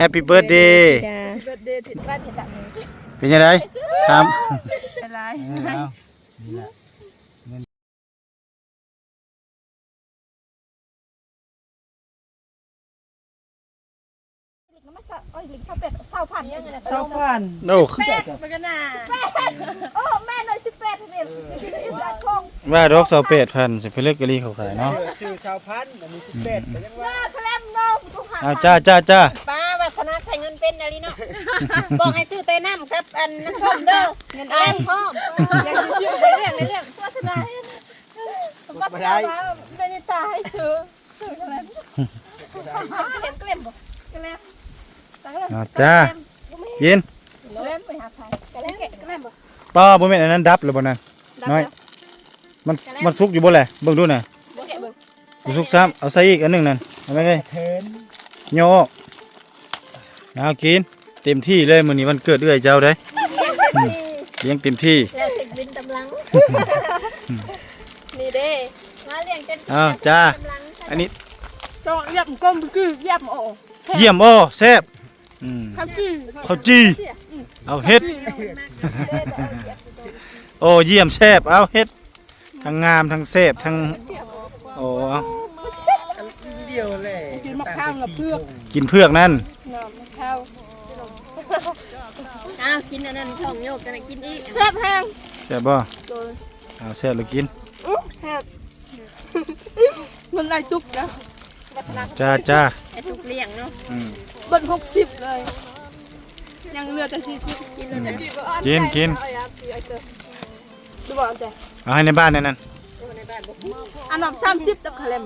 Happy birthday เบิร์ดเดย์ถึงบ้านเห็นจังเลย เป็นยังไงครับ อะไรลิงชอบเป็ดเศร้าพันยังไงนะ เศร้าพัน โอ้ เป็ดมันก็น่าโอ้แม่หน่อย18เนี่ยคง ว่าดอกสาวเป็ดพันสิไปเลือกกะลีเขาขายเนาะ ชื่อชาวพันธุ์อันนี้คือเป็ดแต่ยังว่า แคลมน้องทุกหา เอาจ้า ป้าวาสนาใส่เงินเป็นอะไรเนาะ บอกให้ซื้อเต้น้ำครับอันน้ำส้มเด้อเงินแรงพร้อม อยากชื่อในเรื่องวาสนาไม่ได้ตาให้ซื้อแคลมแคลมบอกแคลม เอาจ้ากิน แคลมไปหาใครแคลมแคลมบอก ป้าบ่แม่นอันนั้นดับหรือบ่นั่นน้อยมันสุกอยู่บ่แหละเบิ่งดูน่ะบ่สุกซ้ำเอาใส่อีกอันหนึงนั่นเอาไปเลย เทิน โยกเอากินเต็มที่เลยมื้อนี้วันเกิดเอื้อยเจ้าเด้เลี้ยงเต็มที่ แล้วสิบินกำลัง นี่เด้ มาเลี้ยงเต็มที่ อ้าวจ้า กำลัง อันนี้ จอเยี่ยมก้มคือเยี่ยมโอ้ เยี่ยมโอ้แซ่บข้าวจี้ ข้าวจี้เอาเฮ็ดโอ้เยี่ยมแซ่บเอาเฮ็ดทั้งงามทั้งแซ่บทั้งโอ้เอา เดียวเลย กินมะข้าวกับเพือก กินเพือกนั่น มะข้าว อ้าวกินอันนั้นช่องโยกกันกินอีก แซ่บแห้ง แซ่บบ่เอาแซ่บเลยกิน แซ่บมันได้ตุกนะ จ้า ไอ้ทุกเลี้ยงเนาะ เบิ้ล60เลยยังเหลือแต่40กินเลย กิน ดูบ่จ้ะ เอาให้ในบ้านนั่น อันดับ30ตับคลม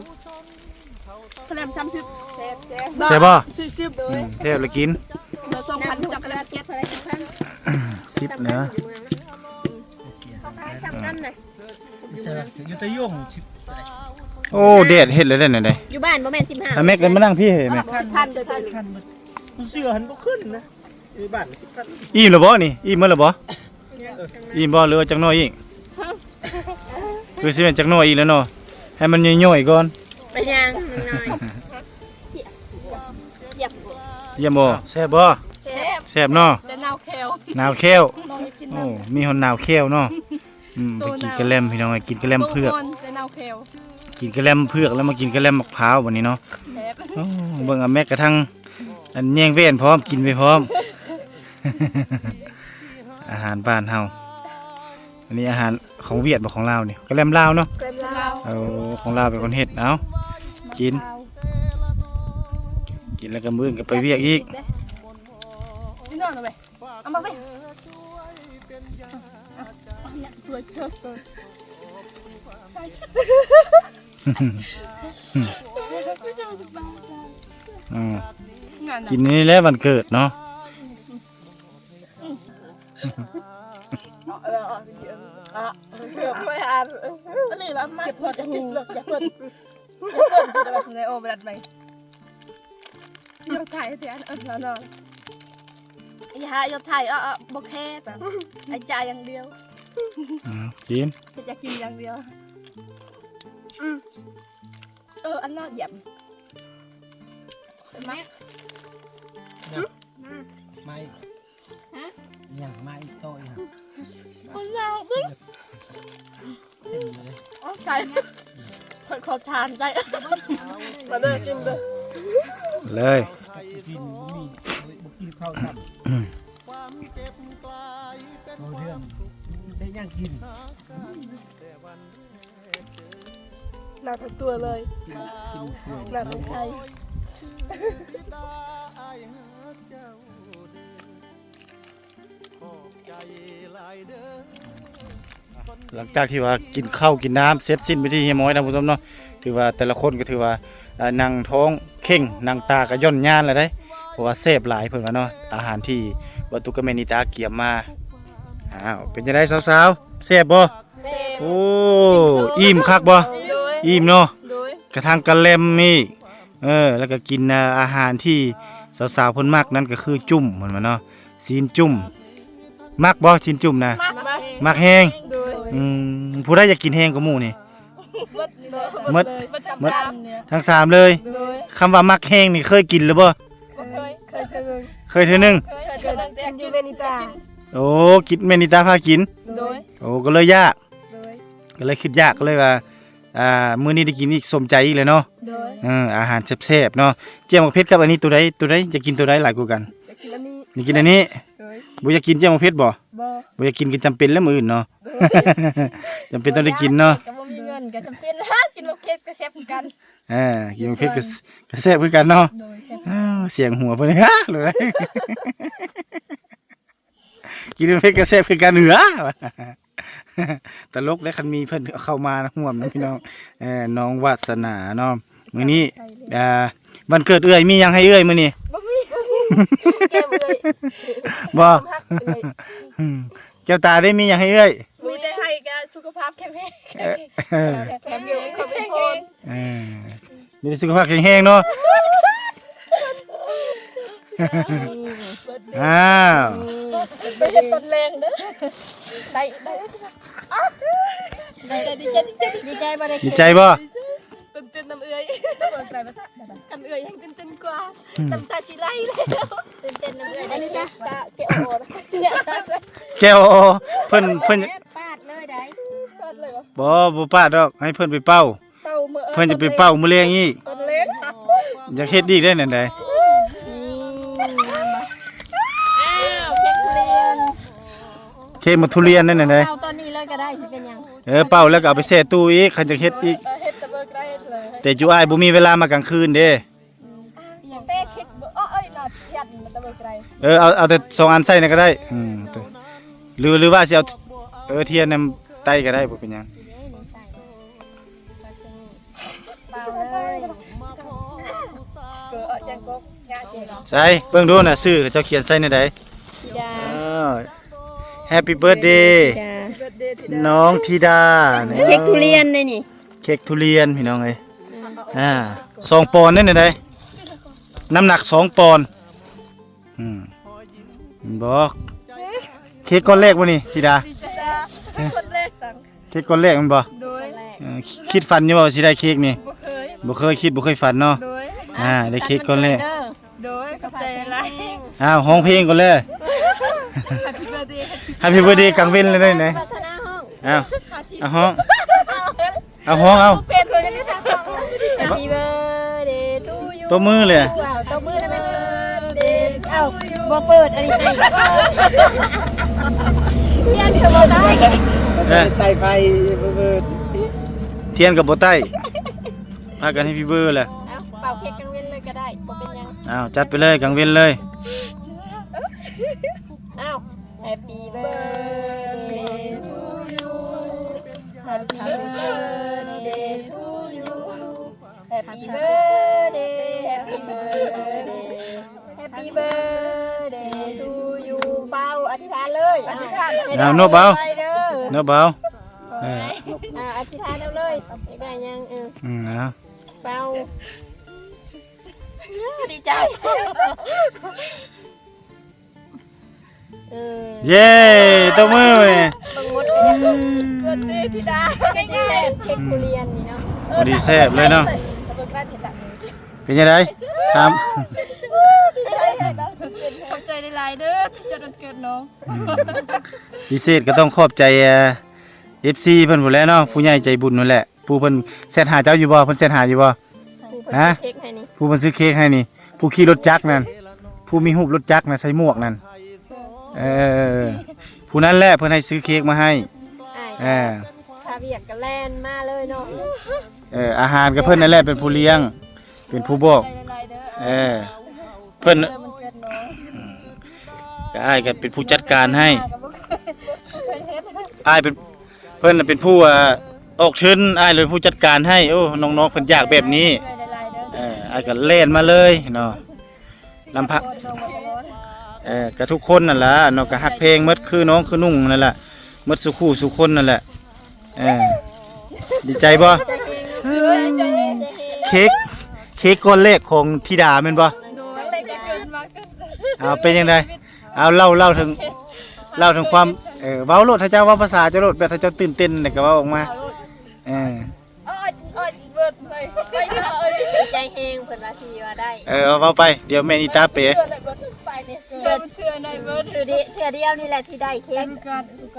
30แซ่บแซ่บ แซ่บบ่ 40เลย แซ่บเลยกิน เดี๋ยว2,000จับคลม เจ็ดอะไรกันพัน 10เนื้อ เขาขายซ้ำกันเลย อยู่ตะยุ่งชิบ โอ้เด็ดเฮ็ดเลยได้ไหนได้ อยู่บ้านบ่แม่น15 ถ้าแม็กกันมานั่งพี่เฮ้ยแม็ก 10,000เลย พันมันเสือหันบ่ขึ้นนะมีบ้าน10,000 อิ่มแล้วบ่นี่อิ่มมื้อแล้วบ่อิ่มบ่หรือว่าจักหน่อยอีกคือสิเป็นจักหน่อยอีกแล้วเนาะให้มันย่อยๆก่อน ไปย่างหน่อย เยี่ยมบ่แซ่บบ่ แซ่บ แซ่บเนาะ แต่นาวแคว หนาวแค้ว น้องกิน โอ้มีหนหนาวแค้วเนาะไปกินกระแลมพี่น้องกินกระแลมเผือก แต่นาวแคว กินกระแลมเผือกแล้วมากินกระแลมมะพร้าววันนี้เนาะ แซ่บ โอ้เบิ่งเอาแม่กระทั่งอันแย่งเว้นพร้อมกินไปพร้อม อาหารบ้านเฮาอันนี้อาหารของเวียดบ่ของลาวนี่กระแลมลาวเนาะ เกรมลาว เอาของลาวเป็นคนเฮ็ดเอากินแล้วก็มื้อก็ไปเวียกอีก นี่นอนเอาไปเอามาไปตัวเกิดกินนี่แหละวันเกิดเนาะ เกือบไม่อ่านอันนี้แล้วมาเก็บพอจะกินอย่าเพิ่นจะแบบในโอเวอร์ดัดไหมยกถ่ายเถอะแล้วเนาะอย่ายกถ่ายโอเคแบบไอ้จ่ายอย่างเดียว กิน จะกินอย่างเดียวอันน่าหยับ แม่ ไม่อย่างมาอีกโตอีก คนเราบึ้งอ๋อไก่ขอทานได้มาเด้อกินเด้อ เลย กินบ่กินข้าวทำโอ้เรื่องได้ย่างกิน หนักทั้งตัวเลยหนักทั้งใจ หลังจากที่ว่ากินข้าวกินน้ำเสร็จสิ้นไปที่เฮียม้อยนะผู้ชมเนาะถือว่าแต่ละคนก็ถือว่านั่งท้องเข่งนั่งตากระย่อนย่านแล้วได้เพราะว่าเสพหลายเพิ่นว่าเนาะอาหารที่วัตถุกเมนิตาเกี่ยมมาเป็นจังได๋สาวๆแซ่บบ่โอ้อิ่มคักบ่อิ่มเนาะกระทั่งกะแลมนี่แล้วก็กินอาหารที่สาวๆเพิ่นมักนั่นก็คือจุ่มเหมือนว่าเนาะซีนจุ่มมักบ่ซีนจุ่มนะมักแฮงผู้ใดอยากกินแฮงกว่าหมู่นี่ หมดทั้งสามเลยคำว่ามักแห้งนี่เคยกินหรือบ่ เคย เคยเทื่อนึง เคยแต่อยู่เวนิตา โอ้กินแม่นิตาพากิน โดย โอ้ก็เลยยาก โดย ก็เลยคิดยากก็เลยว่ามื้อนี้ได้กินอีกสมใจอีกเลยเนาะ โดย อาหารแซ่บๆเนาะเจียวหมกเพชรกับอันนี้ตัวใดจะกินตัวใดหลายกว่ากัน อยากกินอันนี้ อยากกินอันนี้บ่อยากกินเจียวหมกเพชรบ่ บ่ บ่อยากกินก็จำเป็นแล้วมื้ออื่นเนาะ จำเป็นต้องได้กินเนาะ ก็บ่มีเงินก็จำเป็นนะกินมะเขือก็แซ่บเหมือนกัน กินหมกเพชรก็แซ่บคือกันเนาะ โดยแซ่บ อ้าวเสียงหัวเพิ่นฮะเลย กินหมกเพชรก็แซ่บคือกันเหนือ ตลกและคันมีเพิ่นเข้ามาห่วมนะพี่น้องน้องวาสนาเนาะมื้อนี้วันเกิดเอื้อยมีหยังให้เอื้อยมื้อนี้ บ่มีแก้มเลย บ่ พักเลย แก้วตาได้มีหยังให้เอื้อย มีแต่ให้ก็สุขภาพแข็งแรง เออ แข็งแรงเขาเป็นคน มีแต่สุขภาพแข็งแรงเนาะอ้าว ไปเฮ็ดต้นแรงเด้อได้ดีใจบ่ได้ ดีใจบ่ ตื่นน้ำเอื้อยกันเอื้อยยังตื่นกว่าน้ำตาสิไหลแล้วตื่นน้ำเอื้อยได้จ้ะตาแก้วเนี่ย แก้วเพิ่น ปาดเลยได้ เปิดเลย บ่ปาดดอกให้เพิ่นไปเป่า เป่ามือ เพิ่นจะไปเป่ามื้อแลงอีก ต้นเล็ก อยากเฮ็ดอีกได้นั่นใด อ้าวเค้กทุเรียน เค้กมะทุเรียนนั่นน่ะใด เอาตอนนี้เลยก็ได้สิเป็นหยัง เป่าแล้วก็เอาไปแช่ตู้อีกคันจะเฮ็ดอีก เฮ็ดตะเบิกได้เลย แต่จูอ้ายบ่มีเวลามากลางคืนเด้ อย่างเต้คิดเอ้ยน่าเทียนตะเบิกได้ เอาแต่2อันใส่นั่นก็ได้หรือว่าสิเอาเทียนนำไต้ก็ได้บ่เป็นหยัง เปล่าเลย แจงกกงาเจง ใส่เบิ่งดูน่ะชื่อเจ้าเขียนใส่ในใด จ้า Happy birthday จ้า เบิร์ดเดย์ที่ น้องธิดา เค้กทุเรียนเลยนี่ เค้กทุเรียนพี่น้องเอ้ย2ปอนด์นั่นน่ะใดน้ำหนัก2ปอนด์บอกเค้กก้อนแรกบ่นี่ธิดา จ้าคนแรกตัง เค้กก้อนแรกมันบ่ โดย คิดฝันอยู่บ่ว่าสิได้เค้กนี่ บ่เคย บ่เคยฝันเนาะ โดย ได้เค้กก้อนแรก โดยขอบใจหลาย ห้องเพลงก่อนเลย Happy birthday Happy birthday กลางเว้นเลยได้ไหน ภาชนะห้อง เอาห้องเอา เป็นคนนี้ค่ะ Happy birthday to you ตัวมือเลย ว้าวตัวมือได้ไหม birthday เอ้าบ่เปิดอันนี้ให้เรียนสมได้ ไต่ไฟเบิด เทียนกับโบใต้พากันให้พี่เบอร์แหละ เอ้าเป่าเค้กกลางเว้นเลยก็ได้บ่เป็นหยัง จัดไปเลยกลางเว้นเลย เอ้า Happy birthday to you Happy birthday to you Happy birthday Happy birthday Happy birthday to you เป่าอธิษฐานเลยอธิษฐาน โนบเอาโนบเอา อธิษฐานเอาเลยได้ยังเอา เป่า ดีใจ เย้ตัวมือเว้ย บังมดกันยัง birthday ธิดา เค้กทุเรียนนี่เนาะ พอดีแซ่บเลยเนาะ ตะเบิกได้เห็นจัง เป็นยังไงถาม ดีใจขอบใจหลายๆเด้อที่จะวันเกิดน้อง พิเศษก็ต้องขอบใจFC เพิ่นผู้แลเนาะผู้ใหญ่ใจบุญนั่นแหละผู้เพิ่นแซดหาเจ้าอยู่บ่เพิ่นแซดหาอยู่บ่ ฮะ เค้กให้นี่ ผู้เพิ่นซื้อเค้กให้นี่ผู้ขี่รถจักรนั่นผู้มีรูปรถจักรน่ะใส่หมวกนั่นผู้นั้นแหละเพิ่นให้ซื้อเค้กมาให้ คาเวียกกับแลนมาเลยเนาะ อาหารก็เพิ่นนั่นแหละเป็นผู้เลี้ยง เป็นผู้บอก หลายๆเด้อ เพิ่น มันเกิดน้อง ก็อ้ายก็เป็นผู้จัดการให้อ้ายเป็นเพิ่นน่ะเป็นผู้ออกทุนอ้ายเลยผู้จัดการให้โอ้น้องๆเพิ่นอยากแบบนี้ หลายๆเด้อ อ้ายก็เล่นมาเลยเนาะลำพัง น้องบ่ ก็ทุกคนนั่นล่ะเนาะก็ฮักเพลงหมดคือน้องคือนุ่งนั่นแหละหมดสุคู่สุคนนั่นแหละดีใจบ่ ใจ เค้กก้อนแรกของธิดาแม่นบ่ โดนเล็กเกินมาเกิน เอาเป็นยังไงเอาเล่าถึงความเว้าโลดถ้าเจ้าเว้าภาษาเจ้าโลดแบบถ้าเจ้าตื่นเต้นนี่ก็เว้าออกมาอ้อยเบิดเลยไปเลย ใจเฮงเพิ่นว่าสิว่าได้ เอาเว้าไปเดี๋ยวแม่นิตาเป๋ เกิดอะไรเบิด คือดิเที่ยเดียวนี่แหละที่ได้เค้ก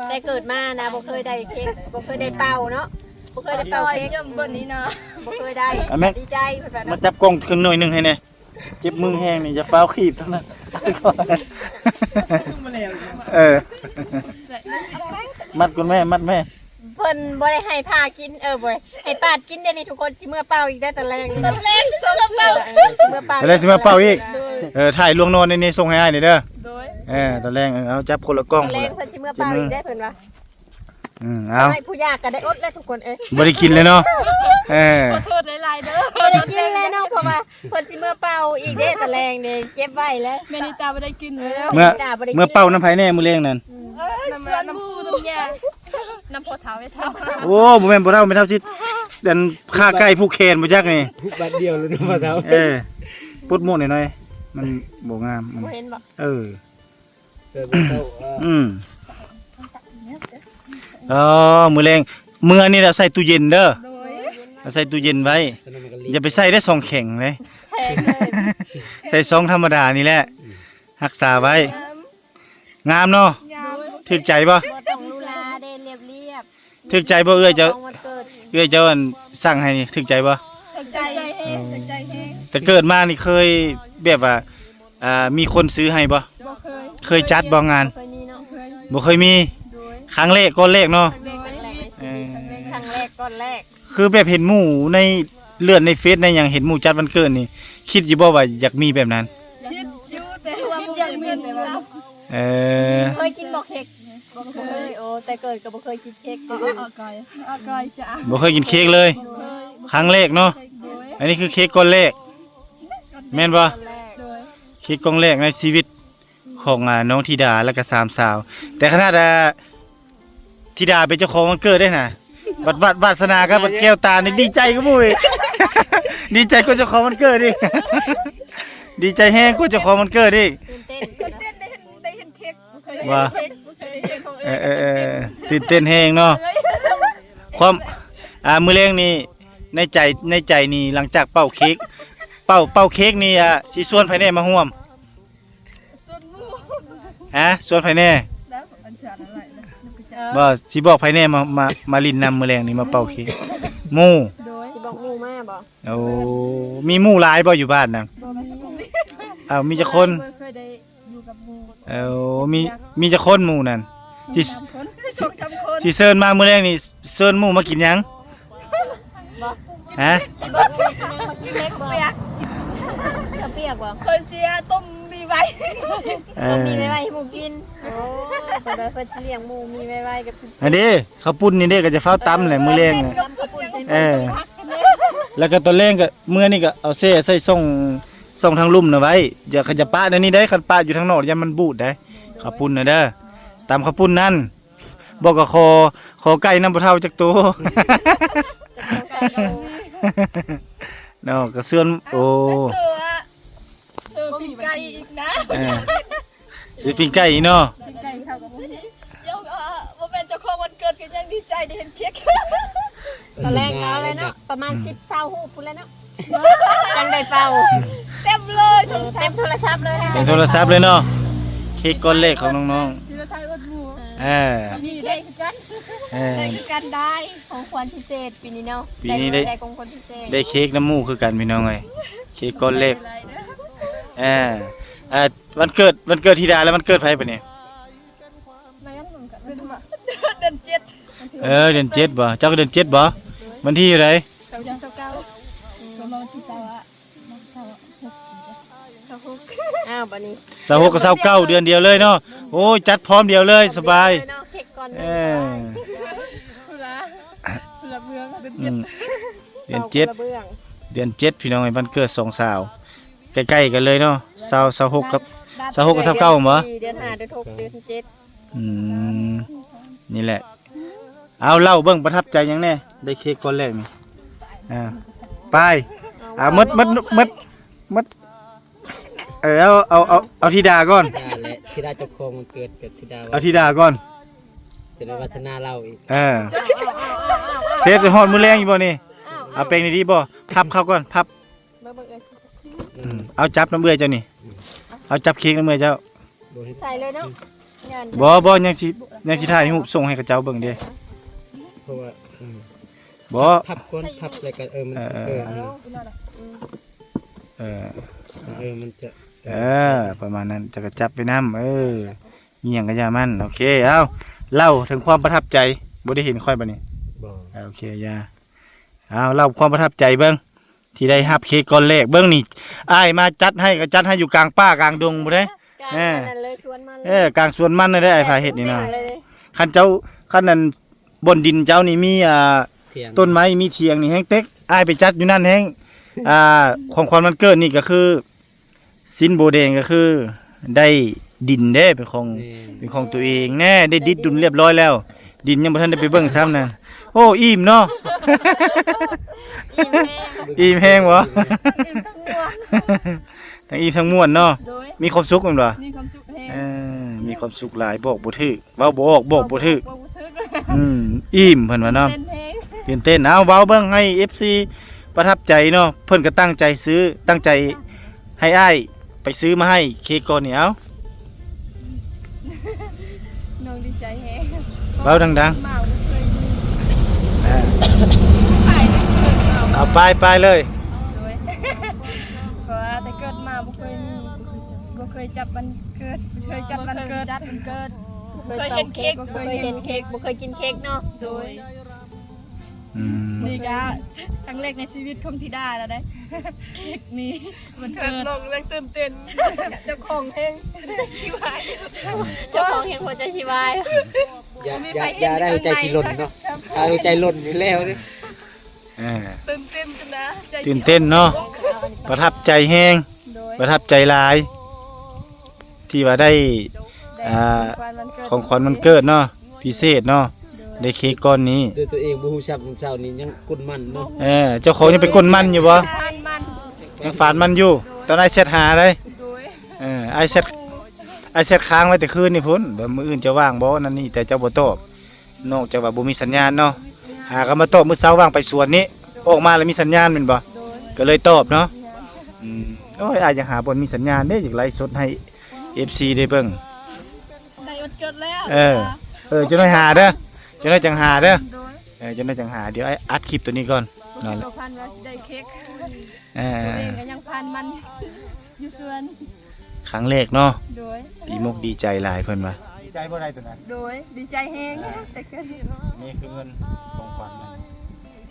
ได้เกิดมานะบ่เคยได้เค้กบ่เคยได้เป่าเนาะบ่เคยได้เป่าเค้ก ย่ำบนนี้นะ บ่เคยได้ดีใจเพิ่นว่า มา เนาะ จับกล้องขึ้นหน่อยหนึงให้แน่เจ็บมือแห้งนี่จะฟ้าวขีบเท่านั้นมัดคุณแม่มัดแม่ เพิ่นบ่ได้ให้ผ้ากินบ่ให้ปาดกินเดี๋ยวนี้ทุกคนสิเมื่อเป่าอีกได้ตอนแรกนี่ ตอนแรกสำหรับเรา เมื่อเป่า แล้วสิมาเป่าอีกถ่ายลวงนอนนี่ส่งให้อ้ายนี่เด้อ โดย ตอนแรกเอาจับคนละกล้อง ตอน คน แรก ละ เพิ่นสิเมื่อเป่าอีกได้เพิ่นว่า เอา ให้ผู้ยากก็ได้อดแล้วทุกคนเอ้ย บ่ได้กินเลยเนาะโทษหลายๆเด้อ บ่ได้กินแล้วเนาะเพราะว่าเพิ่นสิเมื่อเป่าอีกเด้ตอนแรกนี่เก็บไว้แล้ว แม่นิตาไม่ได้กินเลย เมื่อเป่าน้ำไผแน่มื้อแรงนั่น น้ำปูน้ำยาน้ำโพเท้าไม่เท่า โอ้บ่แม่นบ่เท่าไม่เท่าสิดันค่าไก่ผู้แคนบ่จักนี่ ทุกบัดเดียวเลยนะมาเท้า ปุดหมดหน่อยๆมันบ่งามมัน บ่เห็นบ่ เออบ่เท้า มื้อแรงมื้อนี่เราใส่ตู้เย็นเด้อ โดย เราใส่ตู้เย็นไว้ ตอนนั้นมันก็รี อย่าไปใส่ได้ซองแข็งเลย แพงเลย ใส่ซองธรรมดานี่แหละรักษาไว้ งามเนาะ ยาว ถึกใจบ่ บ่ต้องลูลาเด้เรียบ ถึกใจบ่เอ้ยเจ้า ของวันเกิด เอ้ยเจ้าอันสั่งให้นี่ถึกใจบ่ ตกใจแห้งตกใจแห้ง แต่เกิดมานี่เคยแบบว่ามีคนซื้อให้บ่ บ่เคย เคยจัดบ่งาน เคยมีเนาะ เคย บ่เคยมี โดย ครั้งแรกก้อนแรกเนาะ เด็กในชีวิต เออ ครั้งแรกก้อนแรก คือแบบเห็นหมู่ในเลื่อนในเฟซในหยังเห็นหมู่จัดวันเกิดนี่ คิดอยู่บ่ว่าอยากมีแบบนั้น คิดอยู่แต่ว่าคิดอย่างอื่นแต่ว่า เออ เคยกินบ่เค้กบ่เคยโอ้แต่เกิดก็บ่เคยกินเค้ก เอาไก่เอาไก่จ้า บ่เคยกินเค้กเลย เคย ครั้งแรกเนาะ โดย อันนี้คือเค้กก้อนแรกแม่นบ่ ก้อนแรก โดย เค้กก้อนแรกในชีวิตของน้องธิดาและก็สามสาว แต่ขนาดธิดาเป็นเจ้าของวันเกิดได้น่ะบัดวาสนากับบัดแก้วตานี่ดีใจกับหมู่อีก ดีใจกว่าเจ้าของวันเกิดอีก ดีใจแฮงกว่าเจ้าของวันเกิดอีก ตื่นเต้น เต้นได้เห็นเค้กเคย ว่า เห็นเค้กเคยเห็นของ ตื่นเต้นแฮงเนาะความมื้อแรงนี่ในใจนี่หลังจากเป่าเค้กเป่าเค้กนี่สิชวนไผแน่มาร่วม ส่วนหมู ชวนไผแน่ แล้วอันฉาดอะไรนะนึกไปจ้า บ่สิบอกไผแน่มาลินนำมื้อแรงนี่มาเป่าเค้กหมู่ โดย สิบอกหมู่มาบ่ โอ้มีหมู่หลายบ่อยู่บ้านน่ะ บ่มี มีจักคน เคยได้อยู่กับหมู มีจักคนหมู่นั่นที่ สามคนสองสามคน ที่เชิญมามื้อแรงนี่เชิญหมู่มากินหยัง บ่ ฮะ กินเล็กเปียก ข้าวเปียกบ่ เคยเสียต้มมีไว้ มีไว้ให้หมู่กินโอ้เพิ่นเพิ่นสิเลี้ยงหมู่มีไว้กับ อันนี้ข้าวปุ้นนี่เด้ก็จะฟ้าวตำแหละมื้อแรงน่ะ กับข้าวปุ้นใส่ แล้วก็ตอนแรกก็มื้อนี้ก็เอาเซ่ใส่ส่งทางลุ่มน่ะไว้อย่าขยับปะในนี้ได้คันปะอยู่ทางนอกอย่ามันบูดได้ข้าวปุ้นน่ะเด้อตำข้าวปุ้นนั่นบอกก็คอไก่น้ำบ่เท่าจักตัว เนาะก็เสื่อนโอ้ เสือปีกไก่อีกนะ สิปิ้งไก่อีกเนาะ ปีกไก่เข้ากับพวกนี้เดี๋ยวว่าเป็นเจ้าของวันเกิดก็ยังดีใจได้เห็นเค้ก ตอนแรกแล้วเลยเนาะประมาณ10 20ฮู้พุ่นแล้วเนาะจังได้เป่า เต็มเลย เต็มโทรศัพท์เลย เป็นโทรศัพท์เลยเนาะเค้กก้อนเล็กของน้อง ชื่อไทยวัดหมู ๆ นี่ได้กันได้กันได้ ของขวัญพิเศษปีนี้เนาะ ปีนี้ได้ ของขวัญพิเศษ ได้เค้กน้ำมูกคือกันพี่น้องเอ้ยเค้กก้อนเล็กวันเกิดธิดาแล้ววันเกิดไผปะเนี่ย เป็นแบบเดือนเจ็ด เดือน7บ่เจ้าก็เดือน7บ่วันที่อะไร เขายังเก้าประมาณที่อ้าวบัดนี้ 26กับ29เดือนเดียวเลยเนาะโอ้ยจัดพร้อมเดียวเลยสบาย เนาะเค้กก่อน เอ คุณละเมืองเป็น อื เจ็ด มเดือน7 เบื้อง เดือน7พี่น้องไอ้วันเกิด2สาวใกล้ๆกันเลยเนาะ26กับ26กับ29บ่ เดือน5เดือน6เดือน7 อืมนี่แหละเอาเล่าเบิ่งประทับใจหยังแน่ได้เค้กก้อนแรกนี่ไปมดเอาธิดาก่อน ธิดาและธิดาเจ้าของมันเกิดกับธิดา เอาธิดาก่อน จะได้วัฒนาเราอีก เซฟไปฮอดมื้อแรงอยู่บ่นี่เอาแปลงดีๆบ่พับเข้าก่อนพับ เบิ่งเอ้ย เอาจับน้ำเบื่อเจ้านี่เอาจับเค้กน้ำเบื่อเจ้า บ่เฮ็ด ใส่เลยเนาะงาน บ่ยังสิถ่ายรูปส่งให้กับเจ้าเบิ่งเด้ เพราะว่า บ่ พับก้นพับอะไรกันมันมันจะ ประมาณนั้นจะกระจับไปน้ำมีหยังก็อย่ามันโอเคเอาเล่าถึงความประทับใจบ่ได้เห็นค่อยบัดนี้ บ่ โอเคอย่าเอาเล่าความประทับใจเบิ่งที่ได้รับเค้กก้อนแรกเบิ่งนี่อ้ายมาจัดให้ก็จัดให้อยู่กลางป่ากลางดงบ่ได้ กลางนั่นเลยชวนมัน กลางสวนมันเลยได้ไอ้พาเฮ็ดนี่เนาะคันนั้นบนดินเจ้านี่มีเถียง ต้นไม้มีเถียงนี่แฮงเต็กอ้ายไปจัดอยู่นั่นแฮงของขวัญวันเกิดนี่ก็คือสินโบแดงก็คือได้ดินเด้เป็นของตัวเองแน่ได้ดิดดุลเรียบร้อยแล้ว ดินยังบ่ทันได้ไปเบิ่งซ้ำนะโอ้อิ่มเนาะ อิ่มแม่ อิ่มแฮงบ่ อิ่มทั้งหัว ทั้งอิ่มทั้งม่วนเนาะ โดย มีความสุขแม่นบ่ มีความสุขแฮง มีความสุขหลายบอกบ่ถูกเว้าบ่ออกบอกบ่ถูก บ่ทึก อิ่มเพิ่นว่าเนาะ เป็นแฮง ตื่นเต้นเอาเว้าเบิ่งให้ FC ประทับใจเนาะเพิ่นก็ตั้งใจซื้อตั้งใจให้อ้ายไปซื้อมาให้เค้กก่อนนี่เอา น้องดีใจแฮง เว้าดัง มาบ่เคยมี ๆ ไปเกิดมา เอาไปเลย โดยเพราะว่าแต่เกิดมาบ่เคยมีบ่เคยจับวันเกิดบ่เคยจับวันเกิดเคยเห็นเค้กบ่เคยเห็นเค้กบ่เคยกินเค้กเนาะ โดย นี่ก็ครั้งแรกในชีวิตของธิดาแล้วได้เค้กนี้มันเกิดลงเรื่องตื่นเต้นเจ้าของเพลงจะชีวาย เจ้าของเห็นหัวใจชีวาย อย่าได้ใจสิหล่นเนาะเอาใจหล่นอยู่แล้วนี่ ตื่นเต้นกันนะใจ ตื่นเต้นเนาะประทับใจแฮง โดย ประทับใจหลาย ที่ว่าได้ ของขวัญวันเกิดเนาะพิเศษเนาะได้เค้กก้อนนี้ ด้วยตัวเองบ่ฮู้จักเช้านี้ยังกุนมันเนาะ เจ้าของยังเป็นก้นมันอยู่บ่ มัน ยังฝานมันอยู่ตอนไอ้เซตหาเลย โดย ไอ้เซตค้างไว้แต่คืนนี่พุ่นแบบมื้ออื่นจะว่างบ่นั่นนี่แต่เจ้าบ่ตอบนอกจากว่าบ่มีสัญญาณเนาะหาก็มาตอบมื้อเช้าว่างไปสวนนี้ออกมาแล้วมีสัญญาณแม่นบ่ โดย ก็เลยตอบเนาะโอ้ยอาจจะหาบ่มีสัญญาณเด้อยากไลฟ์สดให้ FC ได้เบิ่ง ได้วันเกิดแล้ว จะได้หาเด้อจะได้จังหาเด้อ โดย จะได้จังหาเดี๋ยวไอ้อัดคลิปตัวนี้ก่อนนั่นแหละ ตัวพันว่าสิได้เค้ก เอ ตัวเอ อง ก็ยังพันมันอยู่สวน ครั้งแรกเนาะ โดย ดีมกดีใจหลายเพิ่นว่าดีใจบ่ได้ตัวนั้น โดยดีใจแฮงแต่เกิด นี่คือเงินของขวัญ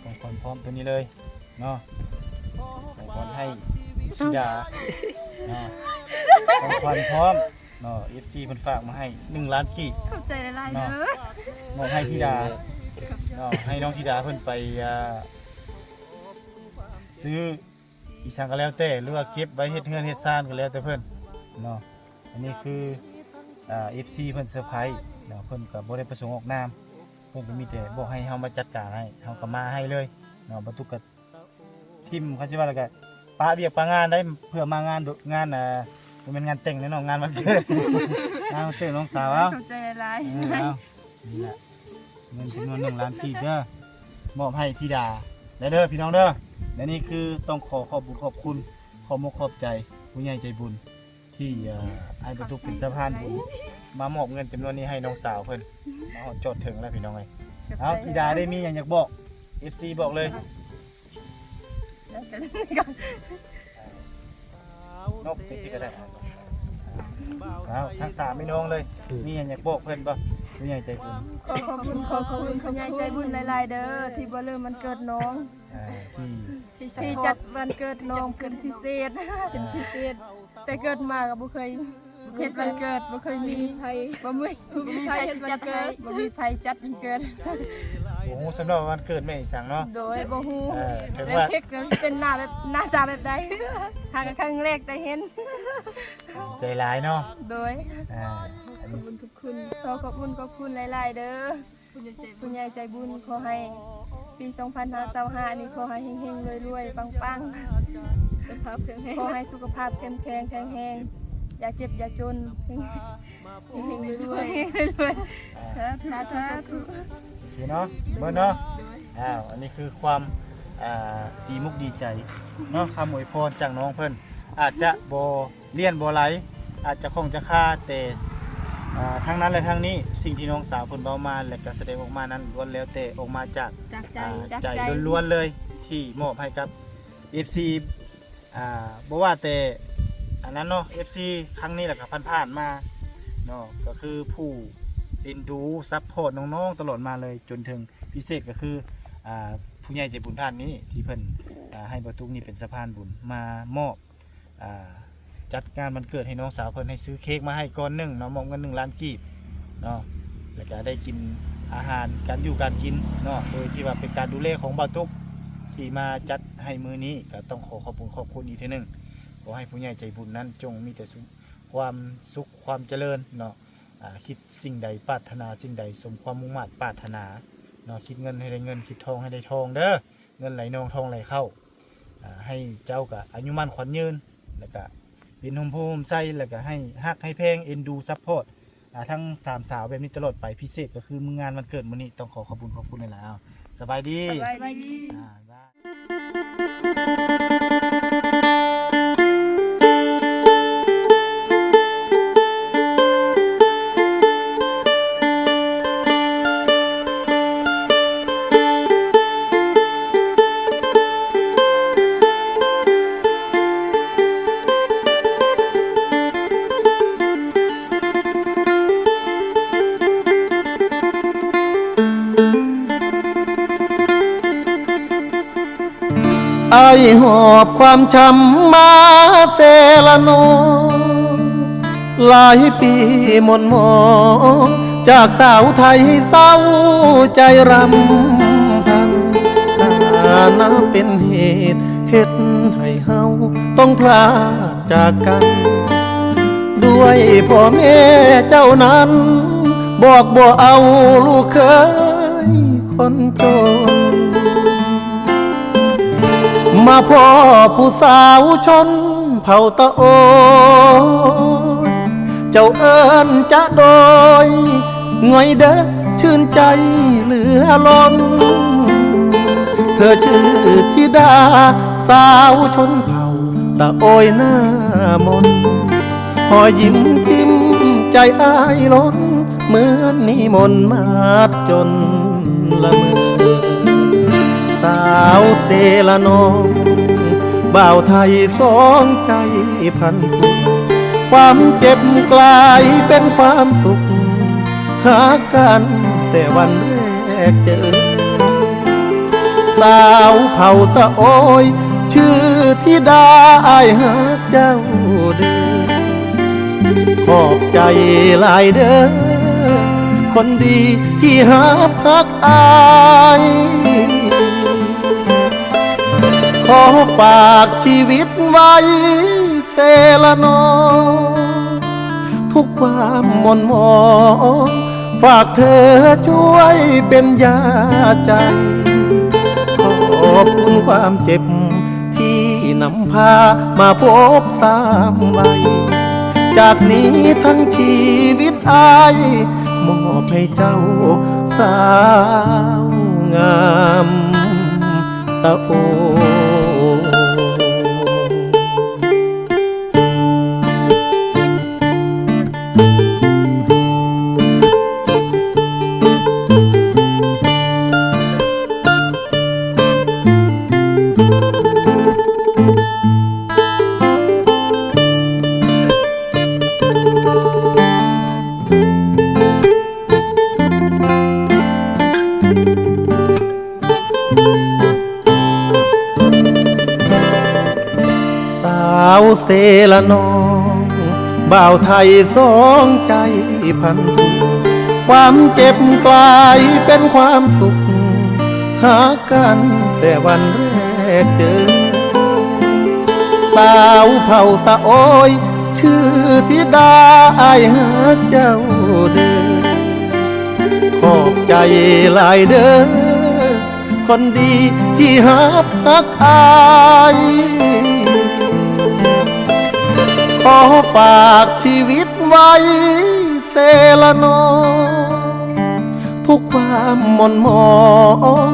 ของขวัญพร้อมตัวนี้เลยเนาะของขวัญให้ธิดาเนาะของขวัญพร้อมเนาะ FC เพิ่นฝากมาให้1ล้านกีบ เข้าใจหลายๆเด้อ มอบให้ธิดาเนาะให้น้องธิดาเพิ่นไปซื้ออีสังก็แล้วแต่หรือว่าเก็บไว้เฮ็ดเฮือนเฮ็ดซ่านก็แล้วแต่เพิ่นเนาะอันนี้คือFC เพิ่นเซอร์ไพรส์เนาะเพิ่นก็บ่ได้ประสงค์ออกนามเพิ่นก็มีแต่บอกให้เฮามาจัดการให้เฮาก็มาให้เลยเนาะบ่ตุกก็ทิมเขาสิว่าแล้วก็ปาเวียกปางานได้เพื่อมางานบ่แม่นงานแต่งแน่เนาะงานวันเกิด งานวันเกิดน้องสาวเอา เข้าใจหลาย เอานี่แหละเงินจำนวน1ล้านกีบเด้อมอบให้ธิดาและเด้อพี่น้องเด้อและนี่คือต้องขอบบุญขอบคุณขอบมกขอบใจผู้ใหญ่ใจบุญที่ให้ประตูเป็นสะพานบุญมามอบเงินจำนวนนี้ให้น้องสาวเพิ่นมาฮอดจอดถึงแล้วพี่น้องเอ้ยเอาธิดาได้มีหยังอยากบอก FC บอกเลยนกไปที่ก็ได้เอาทั้งสามพี่น้องเลยมีหยังอยากบอกเพิ่นบ่ผู้ใหญ่ใจบุญ ขอขอบคุณคุณยายใจบุญหลายๆเด้อที่บ่ลืมวันเกิดน้อง ที่จัดวันเกิดน้องเป็นพิเศษแต่เกิดมาก็บ่เคยเฮ็ดวันเกิดบ่เคยมีใครบ่มีใครเฮ็ดวันเกิดบ่มีใครจัดวันเกิด โอ้โหสำหรับวันเกิดแม่อีสังเนาะ โดยบ่ฮู้ ถึง แล้ว ว่า เค้กเป็นหน้าตาแบบใดหากันครั้งแรกได้เห็น ใจร้ายเนาะ โดย อันนี้ ขอขอบคุณหลายๆเด้อคุณยายใจบุญขอให้ปี2525นี้ขอให้เฮงๆรวยๆปังๆขอให้สุขภาพเข้มแข็งแข็งแรงอย่าเจ็บอย่าจนเฮงๆรวยๆสาธุ โอเคเนาะเบิ่งเนาะอันนี้คือความดีมุกดีใจเนาะคำอวยพรจากน้องเพิ่นอาจจะบ่เลี่ยนบ่ไหล อาจจะคงจะค่าแต่ทั้งนั้นและทั้งนี้สิ่งที่น้องสาวเพิ่นเว้ามาและก็แสดงออกมานั้นล้วนแล้วแต่ออกมาจาก ใจล้วนๆเลยที่มอบให้กับ FC บ่ว่าแต่อันนั้นเนาะ FC ครั้งนี้แหละก็ผ่านๆมาเนาะก็คือผู้เอ็นดูซัพพอร์ตน้องๆตลอดมาเลยจนถึงพิเศษก็คือผู้ใหญ่ใจบุญท่านนี้ที่เพิ่นให้บ่ตุกนี่เป็นสะพานบุญมามอบจัดงานวันเกิดให้น้องสาวเพิ่นให้ซื้อเค้กมาให้ก้อนหนึงเนาะมอบเงิน1 ล้านกีบเนาะแล้วก็ได้กินอาหารการอยู่การกินเนาะโดยที่ว่าเป็นการดูแลของบ่าวตุกที่มาจัดให้มื้อนี้ก็ต้องขอขอบคุณอีกทีนึงขอให้ผู้ใหญ่ใจบุญนั้นจงมีแต่ความสุขความเจริญเนาะคิดสิ่งใดปรารถนาสิ่งใดสมความมุ่งมั่นปรารถนาเนาะคิดเงินให้ได้เงินคิดทองให้ได้ทองเด้อเงินไหลนองทองไหลเข้าให้เจ้าก็อายุมั่นขวัญยืนแล้วก็เป็นโฮมโฮมไส้แล้วก็ให้ฮักให้เพลงเอ็นดูซัพพอร์ตทั้ง3 สาวแบบนี้ตลอดไปพิเศษก็คือมื้องานวันเกิดมื้อนี้ต้องขอขอบคุณหลายๆสบายดี บ๊าย ไอหอบความช้ำมาเซละนองหลายปีหม่นหมองจากสาวไทยเศร้าใจรำพันนับเป็นเหตุเฮ็ดให้เฮาต้องพลาดจากกัน ด้วยพ่อแม่เจ้านั้นบอกบ่เอาลูกเคยคนจนมาพ่อผู้สาวชนเผ่าตะโอยเจ้าเอิ้นจะโดยง่อยเด้อชื่นใจเหลือล้นเธอชื่อธิดาสาวชนเผ่าตะโอยหน้ามนหอยยิ้มจิ้มใจอ้ายล้นเหมือนนิมนต์มาจนละเมอสาวเซละนองบ่าวไทยสองใจพันผูกความเจ็บกลายเป็นความสุขหากันแต่วันแรกเจอสาวเผ่าตะโอยชื่อธิดาอ้ายหาเจ้าเด้อขอบใจหลายเด้อคนดีที่หาพักอายขอฝากชีวิตไว้เซละนองทุกความหม่นหมองฝากเธอช่วยเป็นยาใจขอบคุณความเจ็บที่นำพามาพบ3 วัยจากนี้ทั้งชีวิตอายมอบให้เจ้าสาวงามตะโอเซละนองบ่าวไทยสองใจพันผูกความเจ็บกลายเป็นความสุขหากันแต่วันแรกเจอสาวเผ่าตะโอยชื่อธิดาอ้ายหาเจ้าเด้อขอบใจหลายเด้อคนดีที่หาพักอายขอฝากชีวิตไว้เซละนองทุกความหม่นหมอง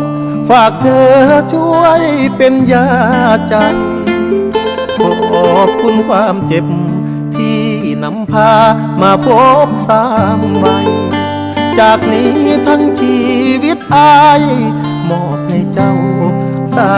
ฝากเธอช่วยเป็นยาใจขอบคุณความเจ็บที่น นำพามาพบสามวัยจากนี้ทั้งชีวิตอายมอบให้เจ้าสา